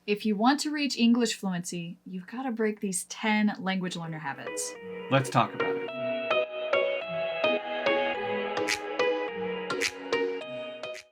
If you want to reach English fluency, you've got to break these 10 language learner habits. Let's talk about it.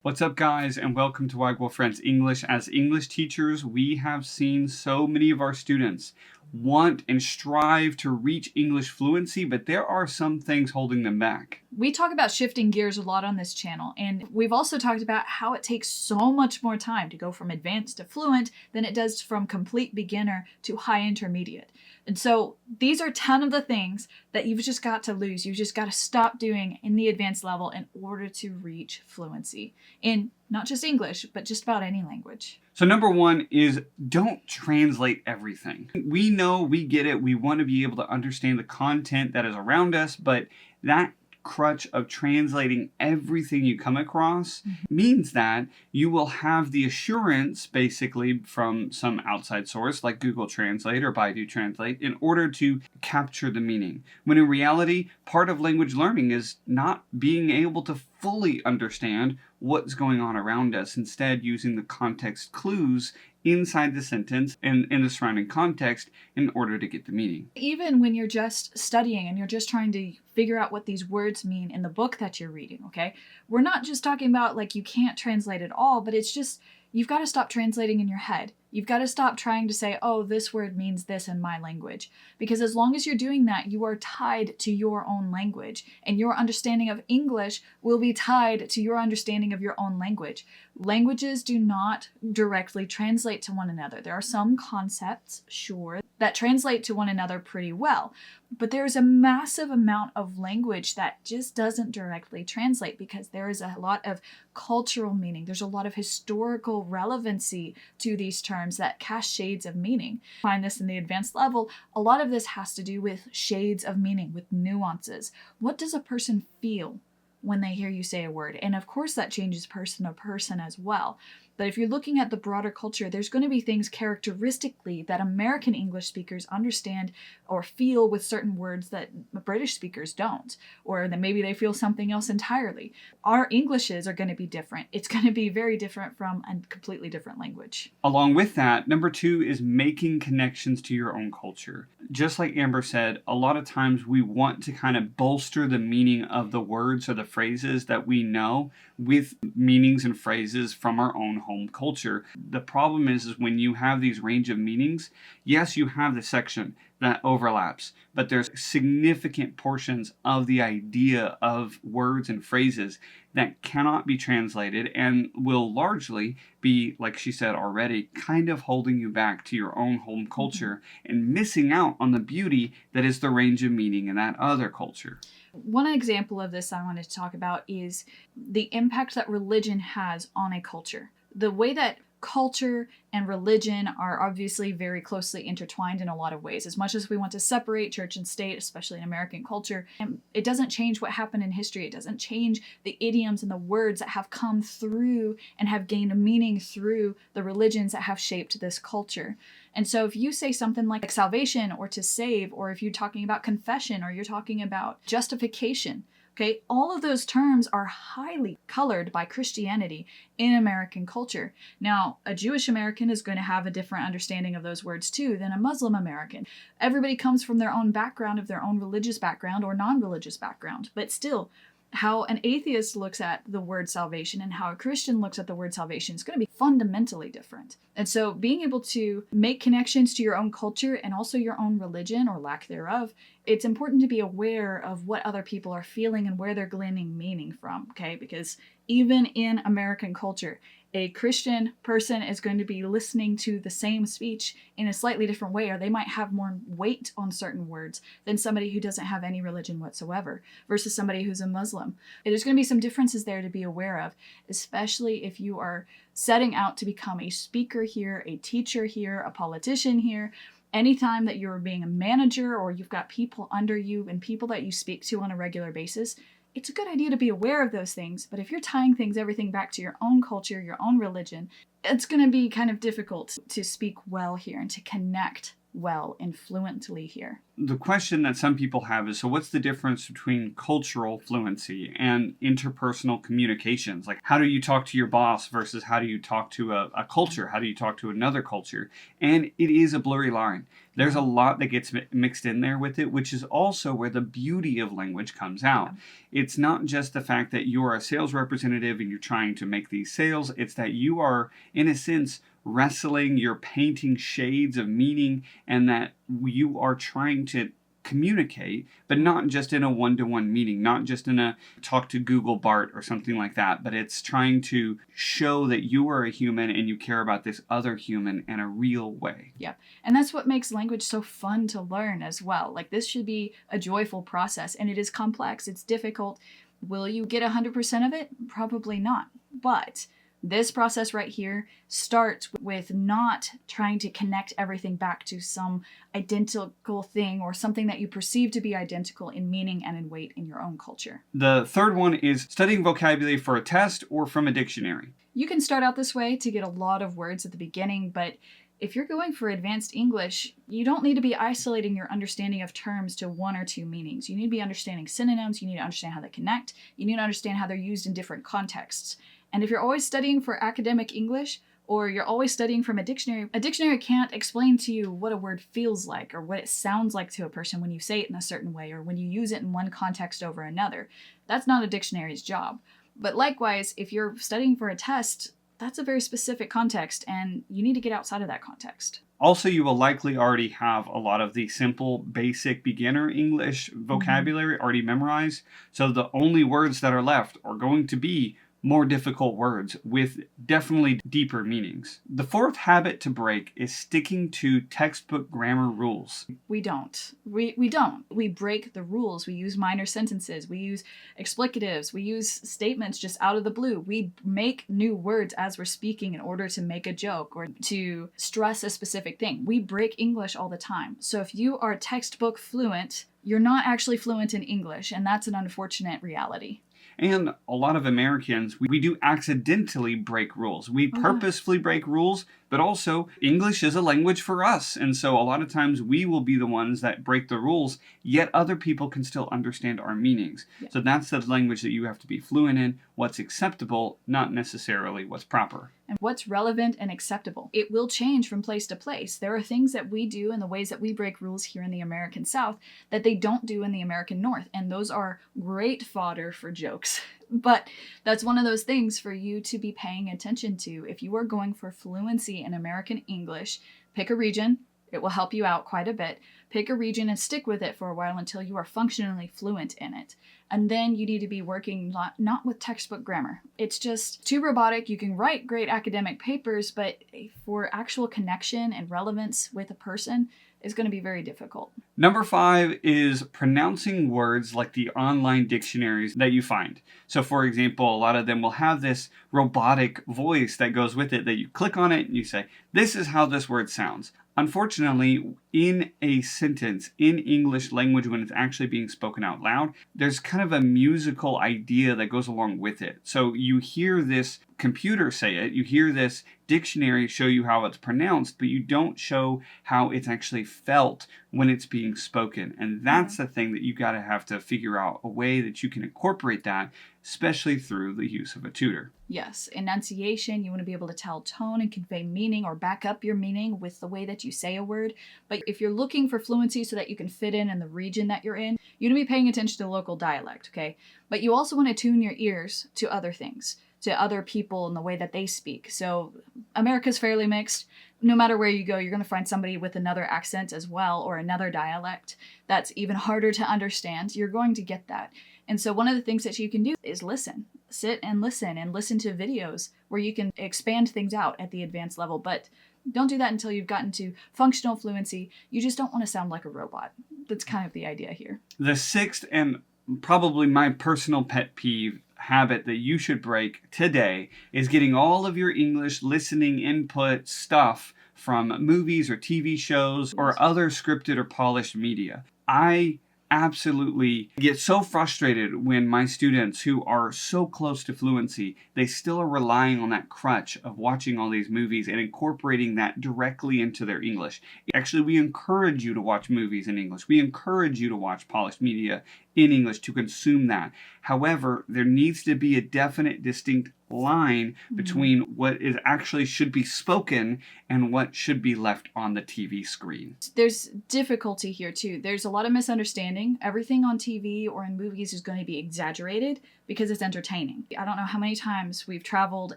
What's up, guys, and welcome to Wagwell Friends English. As English teachers, we have seen so many of our students want and strive to reach English fluency, but there are some things holding them back. We talk about shifting gears a lot on this channel, and we've also talked about how it takes so much more time to go from advanced to fluent than it does from complete beginner to high intermediate. And so these are 10 of the things that you've just got to lose. You've just got to stop doing in the advanced level in order to reach fluency in not just English, but just about any language. So number one is don't translate everything. We know, we get it, we want to be able to understand the content that is around us, but that crutch of translating everything you come across means that you will have the assurance basically from some outside source like Google Translate or Baidu Translate in order to capture the meaning. When in reality, part of language learning is not being able to fully understand what's going on around us, instead using the context clues inside the sentence and in the surrounding context in order to get the meaning. Even when you're just studying and you're just trying to figure out what these words mean in the book that you're reading, okay? We're not just talking about like you can't translate it all, but it's just you've got to stop translating in your head. You've got to stop trying to say, oh, this word means this in my language. Because as long as you're doing that, you are tied to your own language. And your understanding of English will be tied to your understanding of your own language. Languages do not directly translate to one another. There are some concepts, sure, that translate to one another pretty well. But there's a massive amount of language that just doesn't directly translate because there is a lot of cultural meaning. There's a lot of historical relevancy to these terms that cast shades of meaning. Find this in the advanced level. A lot of this has to do with shades of meaning, with nuances. What does a person feel when they hear you say a word? And of course that changes person to person as well. But if you're looking at the broader culture, there's going to be things characteristically that American English speakers understand or feel with certain words that British speakers don't, or that maybe they feel something else entirely. Our Englishes are going to be different. It's going to be very different from a completely different language. Along with that, number two is making connections to your own culture. Just like Amber said, a lot of times we want to kind of bolster the meaning of the words or the phrases that we know with meanings and phrases from our own home culture. The problem is when you have these range of meanings, yes, you have the section that overlaps, but there's significant portions of the idea of words and phrases that cannot be translated and will largely be, like she said already, kind of holding you back to your own home culture and missing out on the beauty that is the range of meaning in that other culture. One example of this I wanted to talk about is the impact that religion has on a culture. The way that culture and religion are obviously very closely intertwined in a lot of ways. As much as we want to separate church and state, especially in American culture, it doesn't change what happened in history. It doesn't change the idioms and the words that have come through and have gained a meaning through the religions that have shaped this culture. And so if you say something like salvation or to save, or if you're talking about confession or you're talking about justification, okay, all of those terms are highly colored by Christianity in American culture. Now, a Jewish American is going to have a different understanding of those words too than a Muslim American. Everybody comes from their own background, of their own religious background or non-religious background, but still, how an atheist looks at the word salvation and how a Christian looks at the word salvation is going to be fundamentally different. And so being able to make connections to your own culture and also your own religion or lack thereof, it's important to be aware of what other people are feeling and where they're gleaning meaning from, okay? Because even in American culture, a Christian person is going to be listening to the same speech in a slightly different way, or they might have more weight on certain words than somebody who doesn't have any religion whatsoever versus somebody who's a Muslim. There's going to be some differences there to be aware of, especially if you are setting out to become a speaker here, a teacher here, a politician here. Anytime that you're being a manager or you've got people under you and people that you speak to on a regular basis, it's a good idea to be aware of those things, but if you're tying everything back to your own culture, your own religion, it's going to be kind of difficult to speak well here and to connect well and fluently here. The question that some people have is, so what's the difference between cultural fluency and interpersonal communications? Like, how do you talk to your boss versus how do you talk to a culture? How do you talk to another culture? And it is a blurry line. There's a lot that gets mixed in there with it, which is also where the beauty of language comes out. Yeah. It's not just the fact that you're a sales representative and you're trying to make these sales. It's that you are, in a sense, wrestling, you're painting shades of meaning, and that you are trying to communicate, but not just in a one-to-one meeting, not just in a talk to Google Bart or something like that, but it's trying to show that you are a human and you care about this other human in a real way. Yeah, and that's what makes language so fun to learn as well. Like, this should be a joyful process, and it is complex, it's difficult. Will you get 100% of it? Probably not, but this process right here starts with not trying to connect everything back to some identical thing or something that you perceive to be identical in meaning and in weight in your own culture. The third one is studying vocabulary for a test or from a dictionary. You can start out this way to get a lot of words at the beginning, but if you're going for advanced English, you don't need to be isolating your understanding of terms to one or two meanings. You need to be understanding synonyms, you need to understand how they connect, you need to understand how they're used in different contexts. And if you're always studying for academic English, or you're always studying from a dictionary can't explain to you what a word feels like or what it sounds like to a person when you say it in a certain way or when you use it in one context over another. That's not a dictionary's job. But likewise, if you're studying for a test, that's a very specific context, and you need to get outside of that context. Also, you will likely already have a lot of the simple, basic beginner English vocabulary already memorized. So the only words that are left are going to be more difficult words with definitely deeper meanings. The fourth habit to break is sticking to textbook grammar rules. We don't. We don't. We break the rules. We use minor sentences. We use explicatives. We use statements just out of the blue. We make new words as we're speaking in order to make a joke or to stress a specific thing. We break English all the time. So if you are textbook fluent, you're not actually fluent in English, and that's an unfortunate reality. And a lot of Americans, we do accidentally break rules. We purposefully break rules, but also English is a language for us. And so a lot of times we will be the ones that break the rules, yet other people can still understand our meanings. Yeah. So that's the language that you have to be fluent in, what's acceptable, not necessarily what's proper. And what's relevant and acceptable. It will change from place to place. There are things that we do and the ways that we break rules here in the American South that they don't do in the American North. And those are great fodder for jokes. But that's one of those things for you to be paying attention to. If you are going for fluency in American English, pick a region. It will help you out quite a bit. Pick a region and stick with it for a while until you are functionally fluent in it. And then you need to be working not with textbook grammar. It's just too robotic. You can write great academic papers, but for actual connection and relevance with a person, is going to be very difficult. Number 5 is pronouncing words like the online dictionaries that you find. So for example, a lot of them will have this robotic voice that goes with it that you click on it and you say, this is how this word sounds. Unfortunately, in a sentence, in English language, when it's actually being spoken out loud, there's kind of a musical idea that goes along with it. So you hear this computer say it, you hear this dictionary show you how it's pronounced, but you don't show how it's actually felt when it's being spoken. And that's the thing that you gotta have to figure out a way that you can incorporate that, especially through the use of a tutor. Yes, enunciation, you want to be able to tell tone and convey meaning or back up your meaning with the way that you say a word. But if you're looking for fluency so that you can fit in the region that you're in, you want to be paying attention to local dialect, okay? But you also want to tune your ears to other things, to other people and the way that they speak. So America's fairly mixed. No matter where you go, you're going to find somebody with another accent as well or another dialect that's even harder to understand. You're going to get that. And so one of the things that you can do is listen. Sit and listen to videos where you can expand things out at the advanced level. But don't do that until you've gotten to functional fluency. You just don't want to sound like a robot. That's kind of the idea here. The 6th and probably my personal pet peeve habit that you should break today is getting all of your English listening input stuff from movies or TV shows or other scripted or polished media. I absolutely get so frustrated when my students who are so close to fluency, they still are relying on that crutch of watching all these movies and incorporating that directly into their English. Actually, we encourage you to watch movies in English. We encourage you to watch polished media in English, to consume that. However, there needs to be a definite, distinct line between what is actually should be spoken and what should be left on the TV screen. There's difficulty here too. There's a lot of misunderstanding. Everything on TV or in movies is going to be exaggerated because it's entertaining. I don't know how many times we've traveled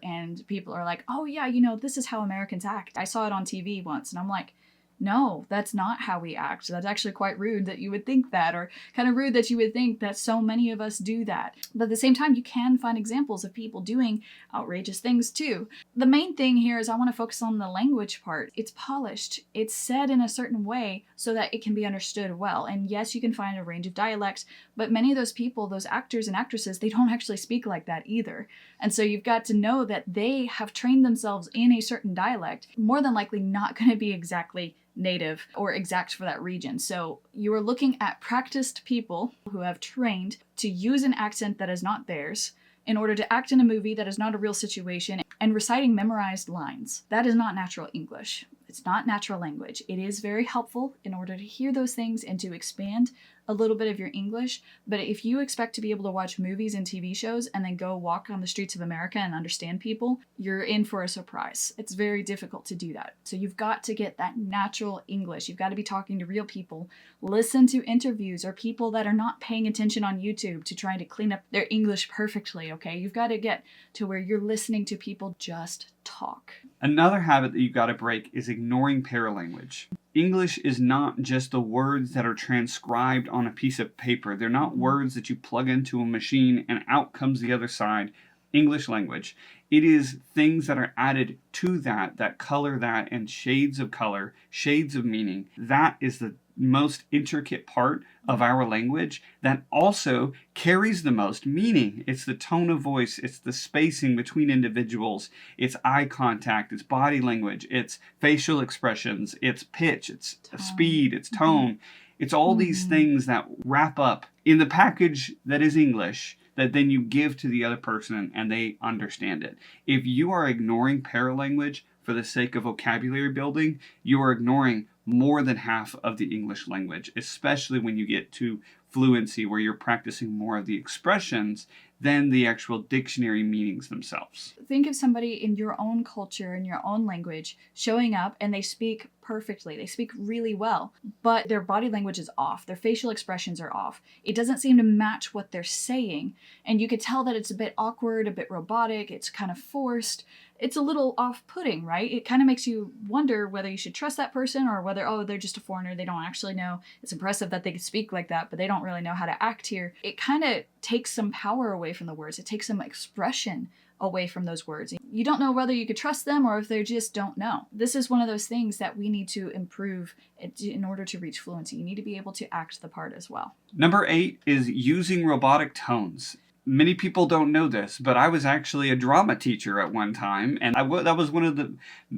and people are like, oh yeah, this is how Americans act. I saw it on TV once, and I'm like, no, that's not how we act. That's actually quite rude that you would think that, or kind of rude that you would think that so many of us do that. But at the same time, you can find examples of people doing outrageous things too. The main thing here is I want to focus on the language part. It's polished. It's said in a certain way so that it can be understood well. And yes, you can find a range of dialects, but many of those people, those actors and actresses, they don't actually speak like that either. And so you've got to know that they have trained themselves in a certain dialect, more than likely not going to be exactly native or exact for that region. So you are looking at practiced people who have trained to use an accent that is not theirs in order to act in a movie that is not a real situation and reciting memorized lines. That is not natural English. It's not natural language. It is very helpful in order to hear those things and to expand a little bit of your English. But if you expect to be able to watch movies and TV shows and then go walk on the streets of America and understand people, you're in for a surprise. It's very difficult to do that. So you've got to get that natural English. You've got to be talking to real people. Listen to interviews or people that are not paying attention on YouTube to try to clean up their English perfectly, okay? You've got to get to where you're listening to people just talk. Another habit that you've got to break is ignoring paralanguage. English is not just the words that are transcribed on a piece of paper. They're not words that you plug into a machine and out comes the other side. English language. It is things that are added to that color that, and shades of color, shades of meaning. That is the most intricate part of our language that also carries the most meaning. It's the tone of voice, it's the spacing between individuals, it's eye contact, it's body language, it's facial expressions, it's pitch, it's speed, it's tone. It's all these things that wrap up in the package that is English that then you give to the other person and they understand it. If you are ignoring paralanguage for the sake of vocabulary building, you are ignoring more than half of the English language, especially when you get to fluency where you're practicing more of the expressions than the actual dictionary meanings themselves. Think of somebody in your own culture, in your own language, showing up and they speak perfectly. They speak really well, but their body language is off. Their facial expressions are off. It doesn't seem to match what they're saying. And you could tell that it's a bit awkward, a bit robotic. It's kind of forced. It's a little off-putting, right? It kind of makes you wonder whether you should trust that person or whether, oh, they're just a foreigner. They don't actually know. It's impressive that they can speak like that, but they don't really know how to act here. It kind of takes some power away from the words. It takes some expression away from those words. You don't know whether you could trust them or if they just don't know. This is one of those things that we need to improve in order to reach fluency. You need to be able to act the part as well. Number 8 is using robotic tones. Many people don't know this, but I was actually a drama teacher at one time, and that was one of the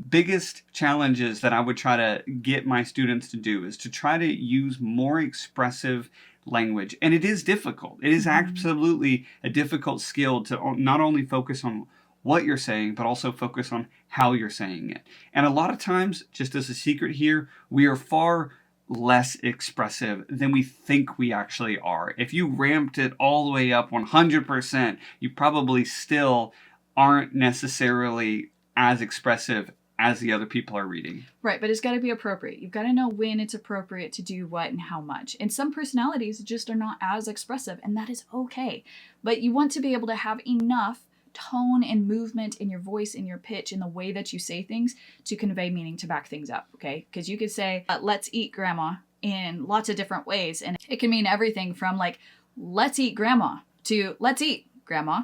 biggest challenges that I would try to get my students to do, is to try to use more expressive language. And it is difficult. It is absolutely a difficult skill to not only focus on what you're saying, but also focus on how you're saying it. And a lot of times, just as a secret here, we are far less expressive than we think we actually are. If you ramped it all the way up 100%, you probably still aren't necessarily as expressive as the other people are reading. Right, but it's got to be appropriate. You've got to know when it's appropriate to do what and how much. And some personalities just are not as expressive, and that is okay. But you want to be able to have enough tone and movement in your voice, in your pitch, in the way that you say things to convey meaning, to back things up, okay? Because you could say, let's eat grandma in lots of different ways. And it can mean everything from like, let's eat grandma to let's eat grandma,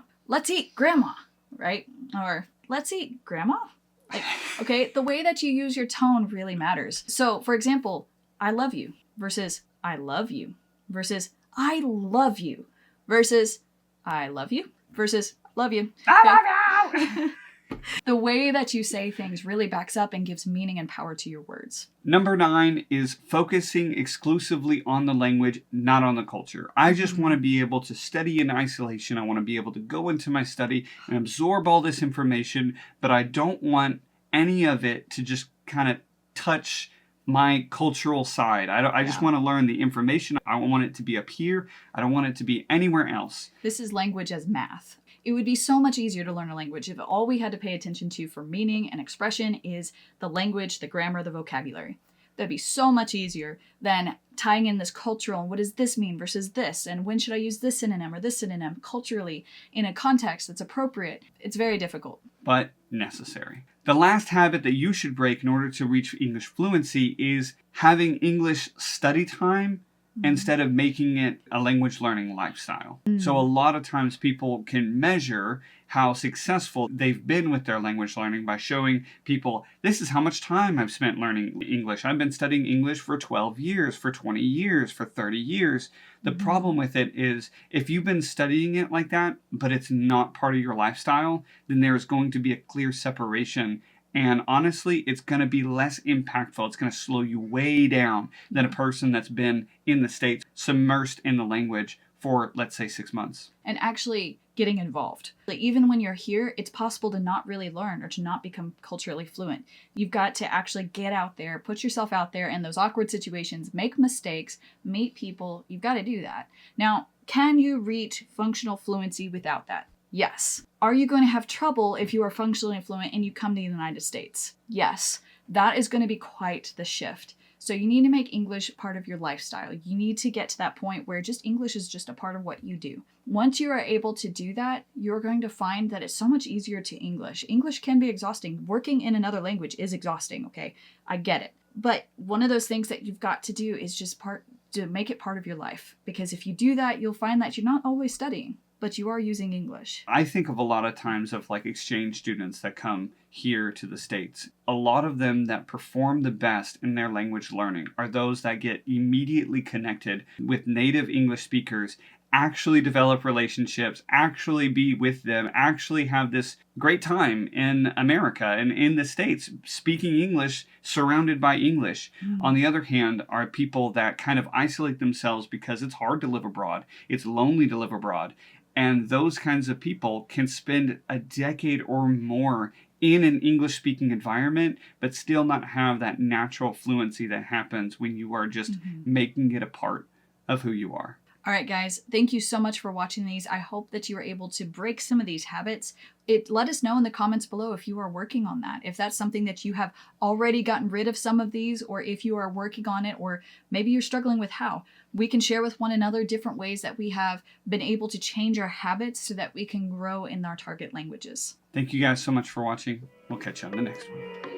right? Or let's eat grandma. Like, okay, the way that you use your tone really matters. So, for example, I love you versus I love you versus I love you versus I love you versus love you. I love you! The way that you say things really backs up and gives meaning and power to your words. Number 9 is focusing exclusively on the language, not on the culture. I just want to be able to study in isolation. I want to be able to go into my study and absorb all this information, but I don't want any of it to just kind of touch my cultural side. I just want to learn the information. I want it to be up here. I don't want it to be anywhere else. This is language as math. It would be so much easier to learn a language if all we had to pay attention to for meaning and expression is the language, the grammar, the vocabulary. That'd be so much easier than tying in this cultural and what does this mean versus this, and when should I use this synonym or this synonym culturally in a context that's appropriate. It's very difficult. But necessary. The last habit that you should break in order to reach English fluency is having English study time instead of making it a language learning lifestyle. So a lot of times people can measure how successful they've been with their language learning by showing people, this is how much time I've spent learning English. I've been studying English for 12 years, for 20 years, for 30 years. The problem with it is if you've been studying it like that, but it's not part of your lifestyle, then there's going to be a clear separation. And honestly, it's going to be less impactful. It's going to slow you way down than a person that's been in the States, submersed in the language for, let's say, 6 months. And actually getting involved. Like, even when you're here, it's possible to not really learn or to not become culturally fluent. You've got to actually get out there, put yourself out there in those awkward situations, make mistakes, meet people. You've got to do that. Now, can you reach functional fluency without that? Yes. Are you going to have trouble if you are functionally fluent and you come to the United States? Yes. That is going to be quite the shift. So you need to make English part of your lifestyle. You need to get to that point where just English is just a part of what you do. Once you are able to do that, you're going to find that it's so much easier to English. English can be exhausting. Working in another language is exhausting, okay? I get it. But one of those things that you've got to do is just to make it part of your life. Because if you do that, you'll find that you're not always studying, but you are using English. I think of a lot of times of like exchange students that come here to the States. A lot of them that perform the best in their language learning are those that get immediately connected with native English speakers, actually develop relationships, actually be with them, actually have this great time in America and in the States, speaking English, surrounded by English. On the other hand, are people that kind of isolate themselves because it's hard to live abroad, it's lonely to live abroad. And those kinds of people can spend a decade or more in an English-speaking environment, but still not have that natural fluency that happens when you are just making it a part of who you are. All right, guys, thank you so much for watching these. I hope that you were able to break some of these habits. Let us know in the comments below if you are working on that, if that's something that you have already gotten rid of some of these, or if you are working on it, or maybe you're struggling with how. We can share with one another different ways that we have been able to change our habits so that we can grow in our target languages. Thank you guys so much for watching. We'll catch you on the next one.